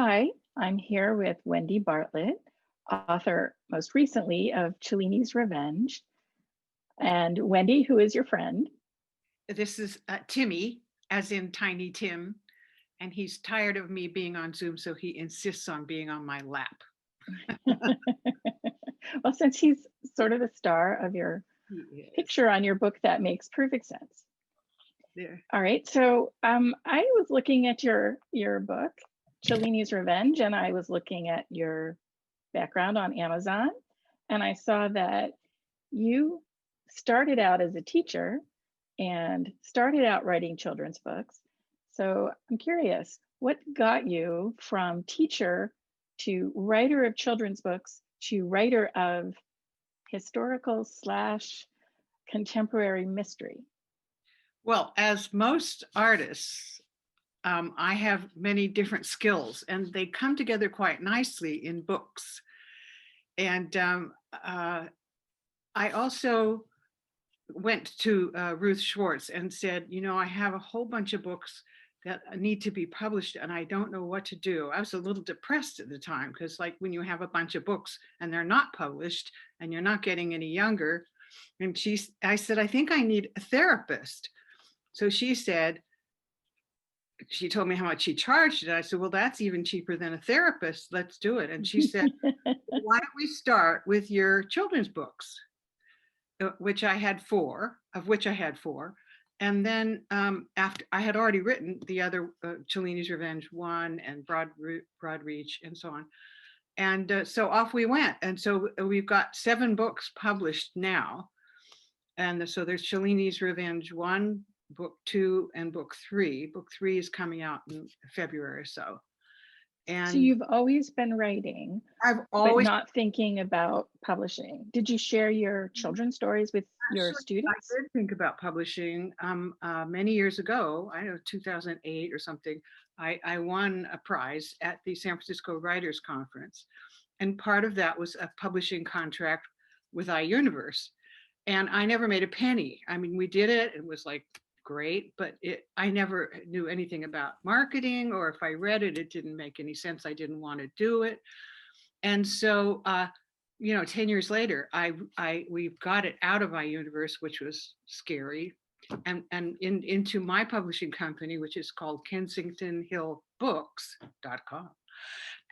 Hi, I'm here with Wendy Bartlett, author most recently of Cellini's Revenge. And Wendy, who is your friend? This is Timmy, as in Tiny Tim, and he's tired of me being on Zoom, so he insists on being on my lap. Well, since he's sort of the star of your He is picture on your book, that makes perfect sense. there. All right, so I was looking at your book, Cellini's Revenge, and I was looking at your background on Amazon, and I saw that you started out as a teacher and started out writing children's books. So I'm curious, what got you from teacher to writer of children's books to writer of historical slash contemporary mystery? Well, as most artists, I have many different skills, and they come together quite nicely in books. And I also went to Ruth Schwartz and said, I have a whole bunch of books that need to be published and I don't know what to do. I was a little depressed at the time because, like, when you have a bunch of books and they're not published and you're not getting any younger, and I said, I think I need a therapist. So she told me how much she charged, and I said, well, that's even cheaper than a therapist. Let's do it. And she said, why don't we start with your children's books? Which I had four, And then after I had already written the other Cellini's Revenge 1 and Broad Reach and so on. And so off we went. And so we've got 7 books published now. And so there's Cellini's Revenge 1, book 2, and book 3. Book 3 is coming out in February or so. So And you've always been writing, I've but always not thinking about publishing. Did you share your children's stories with your Actually, I students? did think about publishing many years ago. I don't know, 2008 or something. I won a prize at the San Francisco Writers Conference. And part of that was a publishing contract with iUniverse. And I never made a penny. I mean, we did it. It was like great, but I never knew anything about marketing, or if I read it, it didn't make any sense. I didn't want to do it. And so 10 years later, we got it out of iUniverse, which was scary, and into my publishing company, which is called KensingtonHillBooks.com.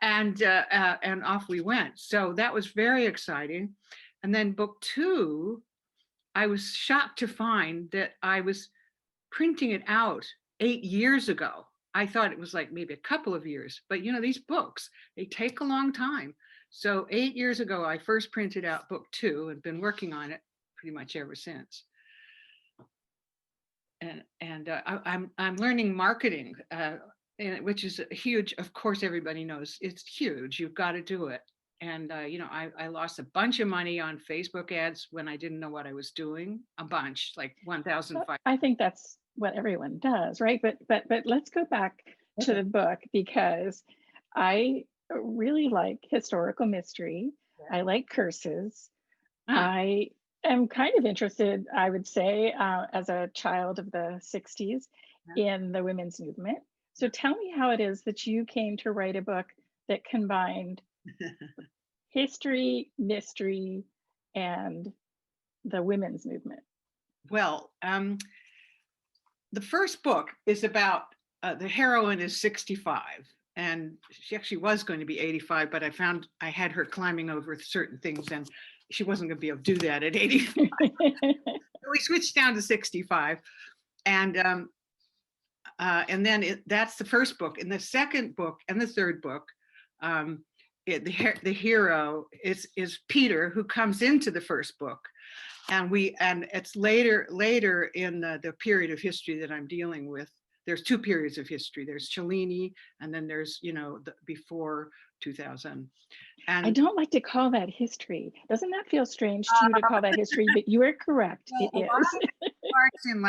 And off we went. So that was very exciting. And then book 2, I was shocked to find that I was printing it out 8 years ago. I thought it was like maybe a couple of years, but these books, they take a long time. So 8 years ago, I first printed out book 2 and been working on it pretty much ever since. And I'm learning marketing, which is huge. Of course, everybody knows it's huge. You've got to do it. And I lost a bunch of money on Facebook ads when I didn't know what I was doing. A bunch, like 1,500. I think that's what everyone does, right? But let's go back to Okay. the book, because I really like historical mystery. I like curses. Ah, I am kind of interested, I would say, as a child of the 60s, in the women's movement. So tell me how it is that you came to write a book that combined yeah. history, mystery, and the women's movement. Well, the first book is about the heroine is 65, and she actually was going to be 85, but I had her climbing over certain things, and she wasn't going to be able to do that at 85. So we switched down to 65, and then that's the first book. In the second book and the third book, the hero is Peter, who comes into the first book, and it's later in the period of history that I'm dealing with. There's 2 periods of history. There's Cellini, and then there's before 2000. I And don't like to call that history. Doesn't that feel strange to you to call that history? But you are correct. well, It a lot is. of it starts in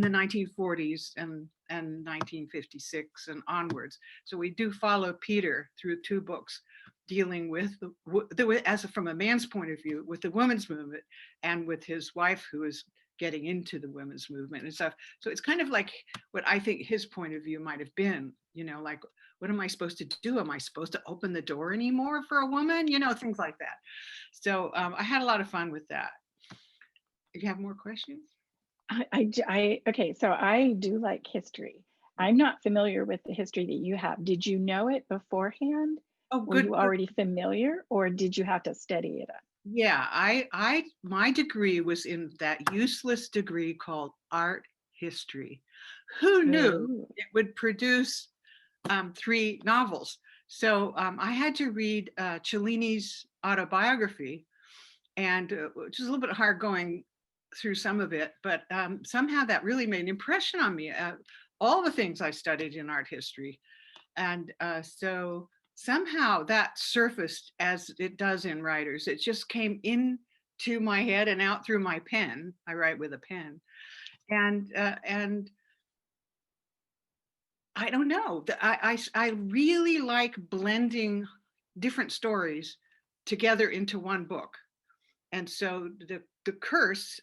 the 1940s and 1956 and onwards. So we do follow Peter through 2 books dealing with from a man's point of view, with the women's movement, and with his wife, who is getting into the women's movement and stuff. So it's kind of like what I think his point of view might have been, like, what am I supposed to do? Am I supposed to open the door anymore for a woman? Things like that. So I had a lot of fun with that. If you have more questions. Okay, so I do like history. I'm not familiar with the history that you have. Did you know it beforehand? Oh, Were good. you already familiar, or did you have to study it up? Yeah, my degree was in that useless degree called art history. Who knew Oh, it would produce 3 novels? So I had to read Cellini's autobiography, and which is a little bit hard going through some of it, but somehow that really made an impression on me. All the things I studied in art history, and so somehow that surfaced as it does in writers. It just came into my head and out through my pen. I write with a pen, and I don't know. I really like blending different stories together into one book. And so the curse,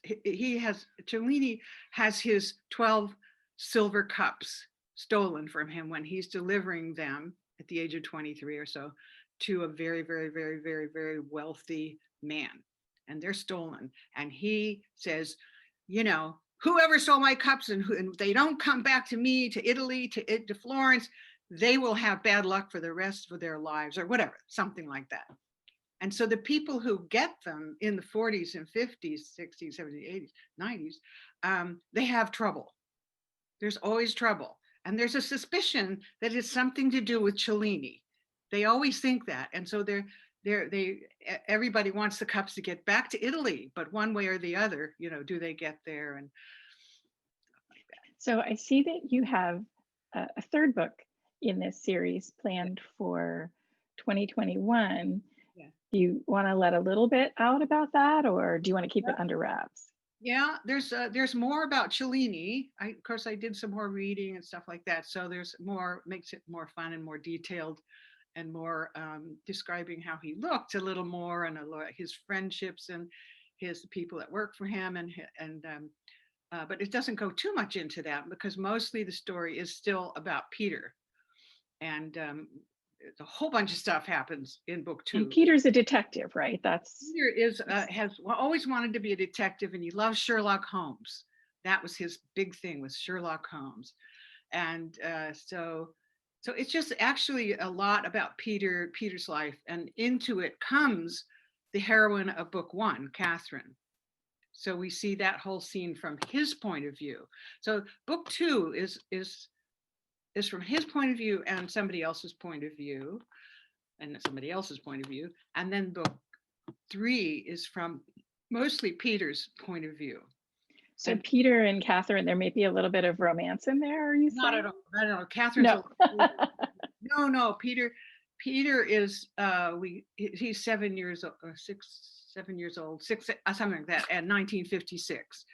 Cellini has his 12 silver cups stolen from him when he's delivering them at the age of 23 or so to a very, very, very, very, very wealthy man. And they're stolen. And he says, whoever stole my cups and they don't come back to me, to Italy, to Florence, they will have bad luck for the rest of their lives, or whatever, something like that. And so the people who get them in the 40s and 50s, 60s, 70s, 80s, 90s, they have trouble. There's always trouble. And there's a suspicion that it's something to do with Cellini. They always think that. And so everybody wants the cups to get back to Italy, but one way or the other, do they get there? And so I see that you have a third book in this series planned for 2021. yeah. Do you want to let a little bit out about that, or do you want to keep it under wraps? Yeah, there's more about Cellini. Of course, I did some more reading and stuff like that. So there's more, makes it more fun and more detailed, and more describing how he looked a little more, and his friendships and his people that work for him, but it doesn't go too much into that, because mostly the story is still about Peter, and a whole bunch of stuff happens in book 2. And Peter's a detective, right? Peter has always wanted to be a detective, and he loves Sherlock Holmes. That was his big thing, was Sherlock Holmes. And so it's just actually a lot about Peter's life, and into it comes the heroine of book 1, Catherine. So we see that whole scene from his point of view. So book 2 is from his point of view and somebody else's point of view, and somebody else's point of view. And then book 3 is from mostly Peter's point of view. So and Peter and Catherine, there may be a little bit of romance in there, are you saying? Not at all. I don't know. Catherine's no. Peter is he's 7 years old, 7 years old, something like that, and 1956.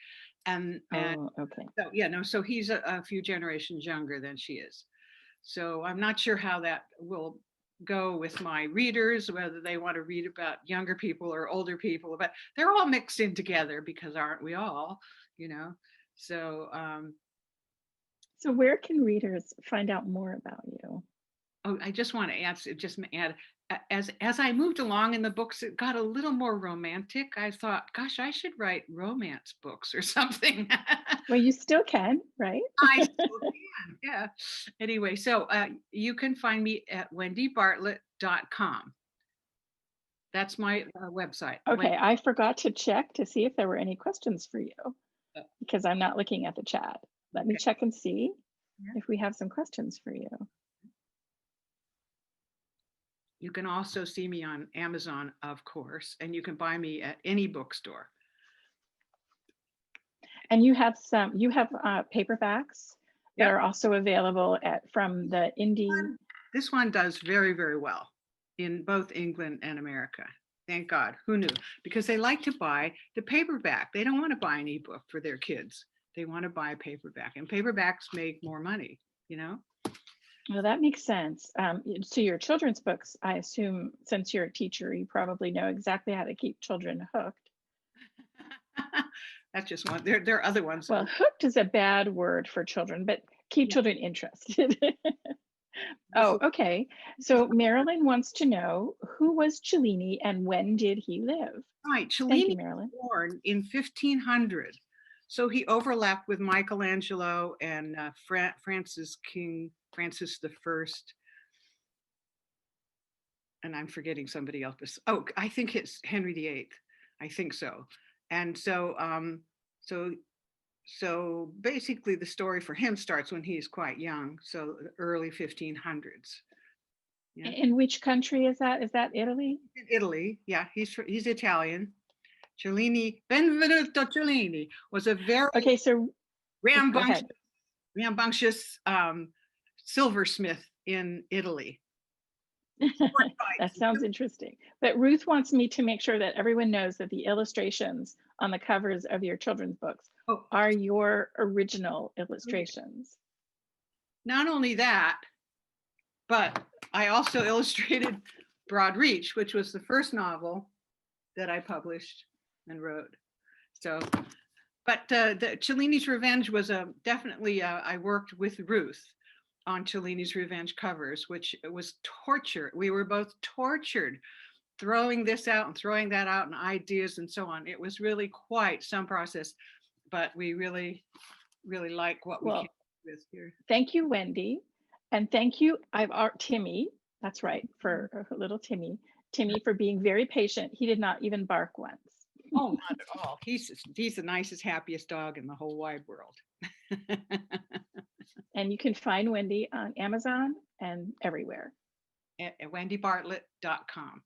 And okay. So yeah, no, so he's a few generations younger than she is. So I'm not sure how that will go with my readers, whether they want to read about younger people or older people, but they're all mixed in together, because aren't we all, So so where can readers find out more about you? Oh, I just want to add, as I moved along in the books, it got a little more romantic. I thought, gosh, I should write romance books or something. Well, you still can, right? I still can, yeah. Anyway, so you can find me at wendybartlett.com. That's my website. Okay, I forgot to check to see if there were any questions for you, because I'm not looking at the chat. Let me check and see if we have some questions for you. You can also see me on Amazon, of course, and you can buy me at any bookstore. And you have paperbacks that are also available from the indie. This one does very, very well in both England and America. Thank God. Who knew? Because they like to buy the paperback. They don't want to buy an ebook for their kids. They want to buy a paperback, and paperbacks make more money, Well, that makes sense. So your children's books, I assume, since you're a teacher, you probably know exactly how to keep children hooked. That's just one. There are other ones. Well, hooked is a bad word for children, but keep Yeah, children interested. this Oh, is okay. So Marilyn wants to know, who was Cellini and when did he live? right. Thank Cellini you, Marilyn. was born in 1500. So he overlapped with Michelangelo and Francis the First, and I'm forgetting somebody else. Oh, I think it's Henry VIII. I think so. And so so basically the story for him starts when he's quite young, so early 1500s. Yeah, In which country is that? Is that Italy? in Italy. Yeah, he's Italian. Cellini, Benvenuto Cellini was a very Okay, so go rambunctious, ahead. rambunctious silversmith in Italy. Sword That fights. sounds interesting. But Ruth wants me to make sure that everyone knows that the illustrations on the covers of your children's books Oh, are your original illustrations. not only that, but I also illustrated Broad Reach, which was the first novel that I published and wrote. So, but the Cellini's Revenge was definitely, I worked with Ruth on Cellini's Revenge covers, which was torture. We were both tortured throwing this out and throwing that out and ideas and so on. It was really quite some process, but we really, really like what we came Well, up with here. thank you, Wendy. And thank you, Timmy, that's right, for little Timmy. Timmy for being very patient. He did not even bark once. Oh, not at all. He's the nicest, happiest dog in the whole wide world. And you can find Wendy on Amazon and everywhere. At wendybartlett.com.